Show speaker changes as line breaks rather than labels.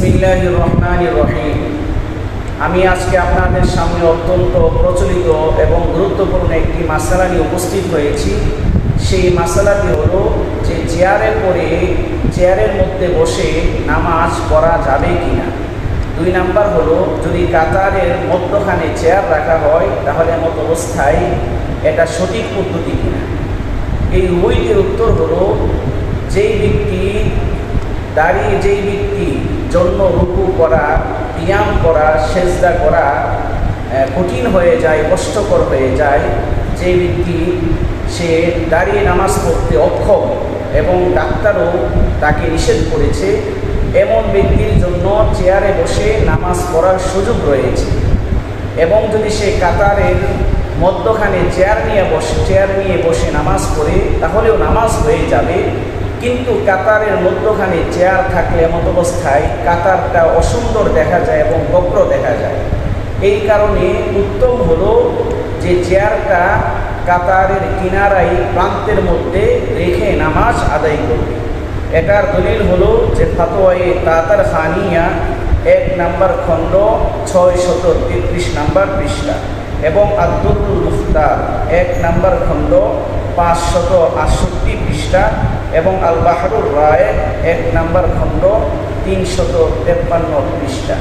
বিসমিল্লাহির রহমানির রহিম। আমি আজকে আপনাদের সামনে অত্যন্ত প্রচলিত এবং গুরুত্বপূর্ণ একটি মাসালা নিয়ে উপস্থিত হয়েছি। সেই মাসালাটি হলো যে চেয়ারের মধ্যে বসে নামাজ পড়া যাবে কি না। 2 নাম্বার হলো, যদি কাতারের মধ্যখানে চেয়ার রাখা হয় তাহলে এমত অবস্থায় এটা সঠিক পদ্ধতি কিনা। এই উভয়টির উত্তর হলো, যেই ব্যক্তি জন্য রুকু করা, কিয়াম করা, সেজদা করা কঠিন হয়ে যায়, কষ্টকর হয়ে যায়, যে ব্যক্তি সে দাঁড়িয়ে নামাজ পড়তে অক্ষম এবং ডাক্তারও তাকে নিষেধ করেছে, এমন ব্যক্তির জন্য চেয়ারে বসে নামাজ পড়ার সুযোগ রয়েছে। এবং যদি সে কাতারের মধ্যখানে চেয়ার নিয়ে বসে নামাজ পড়ে তাহলেও নামাজ হয়ে যাবে। কিন্তু কাতারের মধ্যখানে চেয়ার থাকলে এমত অবস্থায় কাতারটা অসুন্দর দেখা যায় এবং বক্র দেখা যায়। এই কারণে উত্তম হলো যে চেয়ারটা কাতারের কিনারায় প্রান্তের মধ্যে রেখে নামাজ আদায় করবে। এটার দলিল হলো যে ফাতোয়ায়ে তাতার খানিয়া 1 নম্বর খণ্ড 633 নম্বর পৃষ্ঠা এবং আদ-দুররুল মুখতার 1 নম্বর খণ্ড 568 পৃষ্ঠা এবং আল বাহরুর রায় 1 নম্বর খণ্ড 353 পৃষ্ঠা।